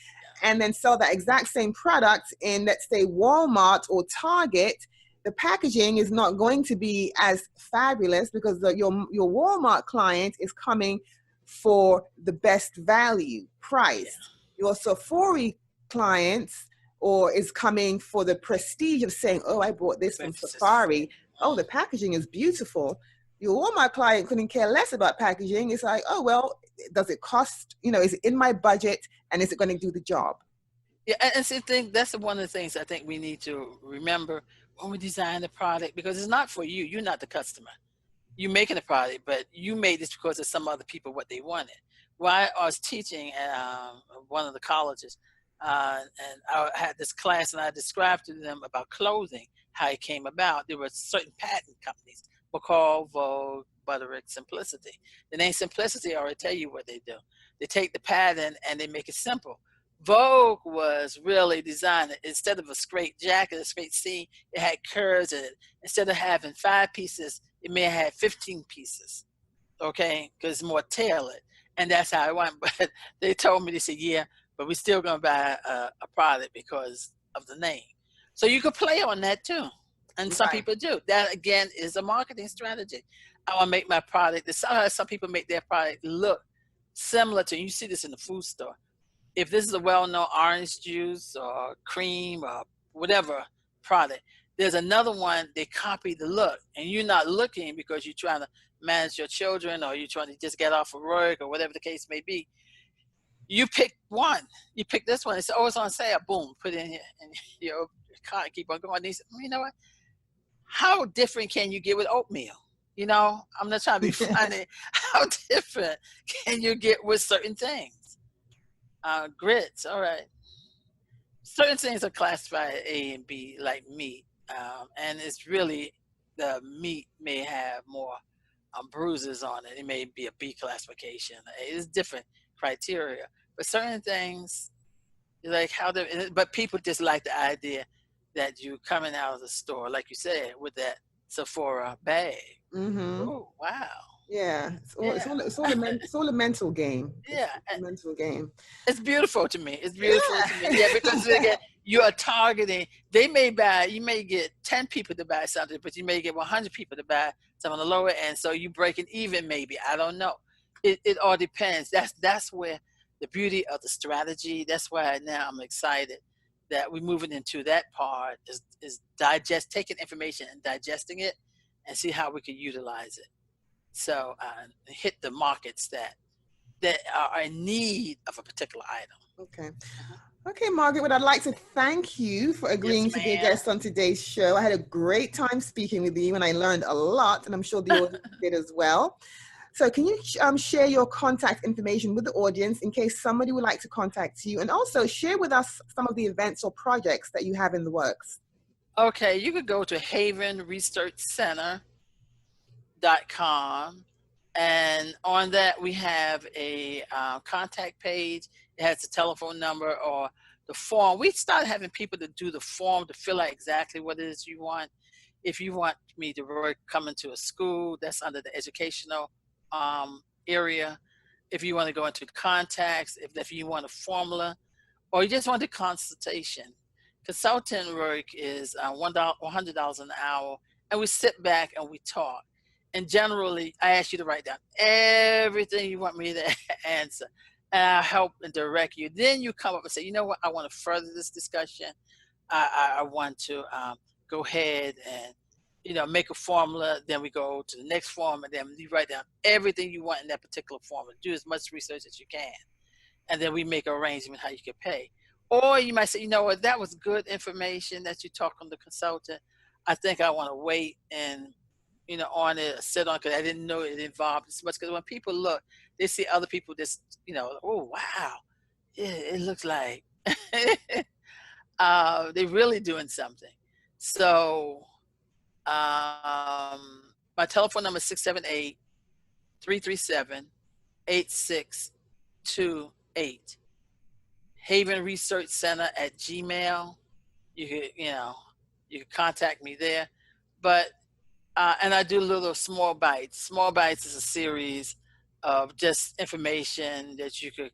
and then sell that exact same product in, let's say, Walmart or Target. The packaging is not going to be as fabulous because your Walmart client is coming for the best value price. Your Safari clients is coming for the prestige of saying, oh, I bought this from Safari. Oh, the packaging is beautiful. Your Walmart client couldn't care less about packaging. It's like, oh, well, does it cost, is it in my budget, and is it going to do the job? Yeah, and see, that's one of the things I think we need to remember when we design the product, because it's not for you. You're not the customer. You're making the product, but you made this because of some other people, what they wanted. While I was teaching at one of the colleges, And I had this class, and I described to them about clothing, how it came about. There were certain patent companies, McCall, Vogue, Butterick, Simplicity. The name Simplicity, I already tell you what they do. They take the pattern and they make it simple. Vogue was really designed, instead of a straight jacket, a straight seam, it had curves in it. Instead of having 5 pieces, it may have had 15 pieces, okay, because it's more tailored. And that's how it went. But they told me, they said, yeah, but we're still going to buy a product because of the name. So you could play on that too. And some people do. That, again, is a marketing strategy. I want to make my product, some people make their product look similar to, you see this in the food store. If this is a well-known orange juice or cream or whatever product, there's another one, they copy the look, and you're not looking because you're trying to manage your children, or you're trying to just get off of work, or whatever the case may be. You pick one. You pick this one. It's always on sale. Boom, put it in here, and your car keep on going. They say, you know what? How different can you get with oatmeal? You know, I'm not trying to be funny. How different can you get with certain things? Grits, all right. Certain things are classified A and B, like meat, and it's really, the meat may have more bruises on it. It may be a B classification. It's different criteria, but certain things, like but people just like the idea that you coming out of the store, like you said, with that Sephora bag. Oh, wow. Yeah, it's all a mental game. Yeah, it's a mental game. It's beautiful to me. It's beautiful to me. Yeah, because again, you are targeting. You may get 10 people to buy something, but you may get 100 people to buy some on the lower end. So you breaking even, maybe. I don't know. It all depends. That's where the beauty of the strategy. That's why now I'm excited that we're moving into that part, is taking information and digesting it, and see how we can utilize it. So hit the markets that are in need of a particular item. Okay, Margaret, well, I'd like to thank you for agreeing to be a guest on today's show. I had a great time speaking with you, and I learned a lot, and I'm sure the audience did as well. So can you share your contact information with the audience in case somebody would like to contact you, and also share with us some of the events or projects that you have in the works? Okay, you could go to havenresearchcenter.com, and on that we have a contact page. It has a telephone number or the form. We started having people to do the form to fill out exactly what it is you want. If you want me to work, come into a school, that's under the educational area. If you want to go into contacts, if you want a formula, or you just want a consultation. Consultant work is $100 an hour, and we sit back and we talk. And generally, I ask you to write down everything you want me to answer, and I'll help and direct you. Then you come up and say, you know what, I want to further this discussion. I want to go ahead and make a formula. Then we go to the next form, and then you write down everything you want in that particular formula. Do as much research as you can, and then we make an arrangement how you can pay. Or you might say, you know what, that was good information that you talked on the consultant. I think I want to wait and on it, sit on, because I didn't know it involved this much. Because when people look, they see other people just, oh wow, it looks like they're really doing something. So my telephone number is 678-337-8628. Haven Research Center at Gmail. You can contact me there. But and I do little small bites. Small bites is a series of just information that you could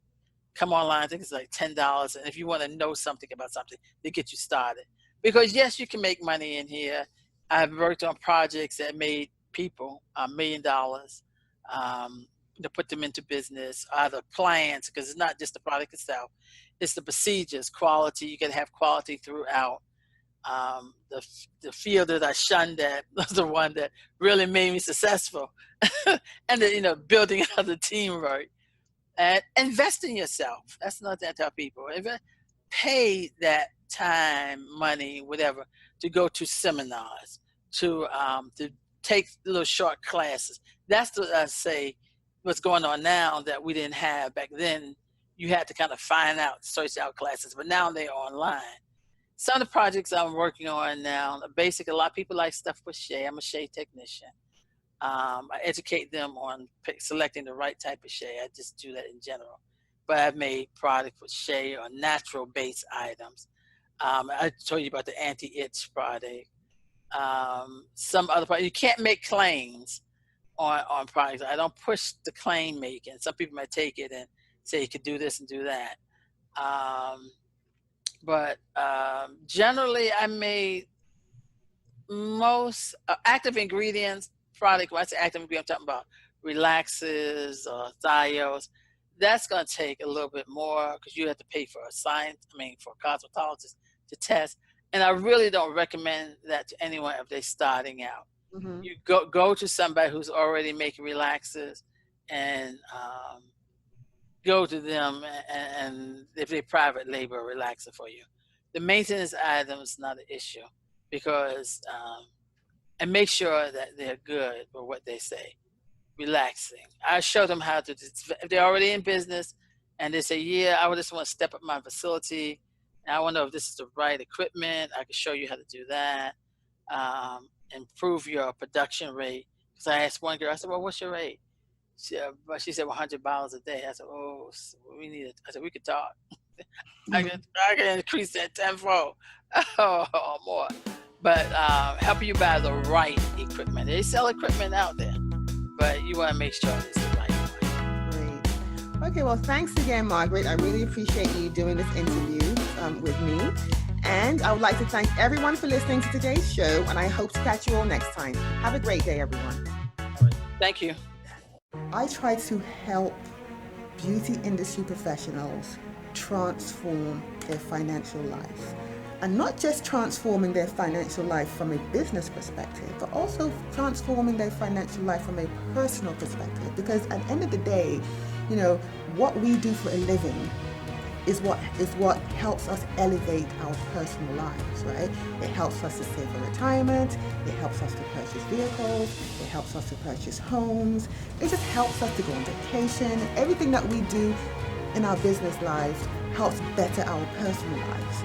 come online. I think it's like $10, and if you want to know something about something, they get you started. Because yes, you can make money in here. I've worked on projects that made people $1 million to put them into business, either plans, because it's not just the product itself, it's the procedures, quality. You can have quality throughout. The field that I shunned at was the one that really made me successful. And then, building out the teamwork and invest in yourself. That's another thing I tell people. Pay that time, money, whatever, to go to seminars, to take little short classes. That's what I say what's going on now that we didn't have back then. you had to kind of search out classes, but now they're online. Some of the projects I'm working on now, basic, a lot of people like stuff with shea. I'm a shea technician. I educate them on selecting the right type of shea. I just do that in general. But I've made product with shea or natural based items. I told you about the anti-itch product. Some other products. You can't make claims on products. I don't push the claim making. Some people might take it and say you could do this and do that. But generally, I made most active ingredients product. When I say active ingredient, I'm talking about relaxes or thiols. That's going to take a little bit more because you have to pay for for a cosmetologist to test. And I really don't recommend that to anyone if they're starting out. Mm-hmm. You go to somebody who's already making relaxes and go to them, and if they private label a relaxer for you. The maintenance item is not an issue because, and make sure that they're good with what they say. Relaxing. I show them how to, if they're already in business and they say, yeah, I just want to step up my facility, and I want to know if this is the right equipment, I can show you how to do that. Improve your production rate. Because I asked one girl, I said, well, what's your rate? She said 100 bottles a day. I said, oh, we need it. I said, we could talk. I can increase that tenfold or more. But help you buy the right equipment. They sell equipment out there, but you want to make sure it's the right one. Great. Okay, well, thanks again, Margaret. I really appreciate you doing this interview with me. And I would like to thank everyone for listening to today's show, and I hope to catch you all next time. Have a great day, everyone. Thank you. I try to help beauty industry professionals transform their financial life. And not just transforming their financial life from a business perspective, but also transforming their financial life from a personal perspective. Because at the end of the day, what we do for a living is what helps us elevate our personal lives, right? It helps us to save for retirement, it helps us to purchase vehicles, it helps us to purchase homes, it just helps us to go on vacation. Everything that we do in our business lives helps better our personal lives.